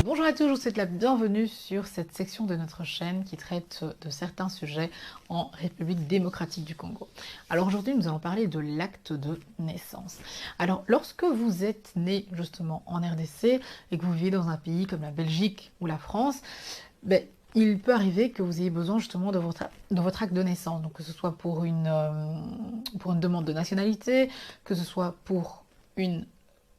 Bonjour à tous, je vous souhaite la bienvenue sur cette section de notre chaîne qui traite de certains sujets en République démocratique du Congo. Alors aujourd'hui, nous allons parler de l'acte de naissance. Alors lorsque vous êtes né justement en RDC et que vous vivez dans un pays comme la Belgique ou la France, il peut arriver que vous ayez besoin justement de votre acte de naissance, donc que ce soit pour une demande de nationalité, que ce soit pour une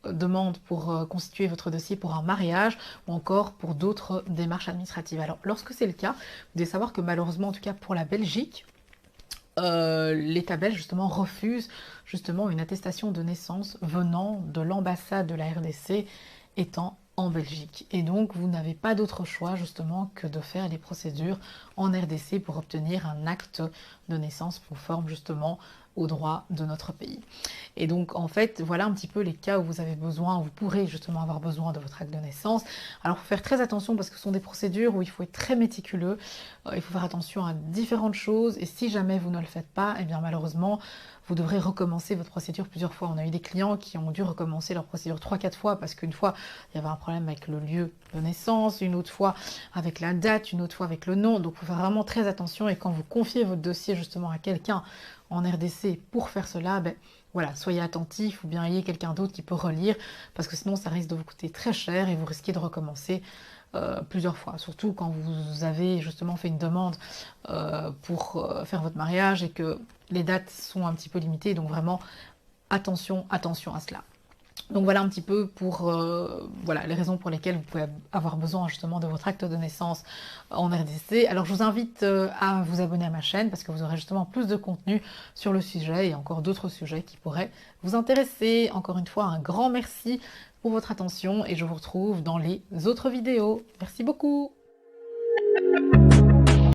demande pour constituer votre dossier pour un mariage ou encore pour d'autres démarches administratives. Alors lorsque c'est le cas, vous devez savoir que malheureusement, en tout cas pour la Belgique, l'État belge justement refuse justement une attestation de naissance venant de l'ambassade de la RDC étant en Belgique. Et donc vous n'avez pas d'autre choix justement que de faire les procédures en RDC pour obtenir un acte de naissance conforme justement aux droits de notre pays. Et donc en fait voilà un petit peu les cas où vous avez besoin, vous pourrez justement avoir besoin de votre acte de naissance. Alors il faut faire très attention parce que ce sont des procédures où il faut être très méticuleux, il faut faire attention à différentes choses et si jamais vous ne le faites pas, et bien malheureusement vous devrez recommencer votre procédure plusieurs fois. On a eu des clients qui ont dû recommencer leur procédure 3-4 fois parce qu'une fois il y avait un problème avec le lieu de naissance, une autre fois avec la date, une autre fois avec le nom. Donc il faut faire vraiment très attention et quand vous confiez votre dossier justement à quelqu'un en RDC pour faire cela, voilà, soyez attentifs ou bien ayez quelqu'un d'autre qui peut relire parce que sinon ça risque de vous coûter très cher et vous risquez de recommencer plusieurs fois, surtout quand vous avez justement fait une demande pour faire votre mariage et que les dates sont un petit peu limitées, donc vraiment attention à cela. Donc voilà un petit peu pour voilà, les raisons pour lesquelles vous pouvez avoir besoin justement de votre acte de naissance en RDC. Alors je vous invite à vous abonner à ma chaîne parce que vous aurez justement plus de contenu sur le sujet et encore d'autres sujets qui pourraient vous intéresser. Encore une fois, un grand merci pour votre attention et je vous retrouve dans les autres vidéos. Merci beaucoup!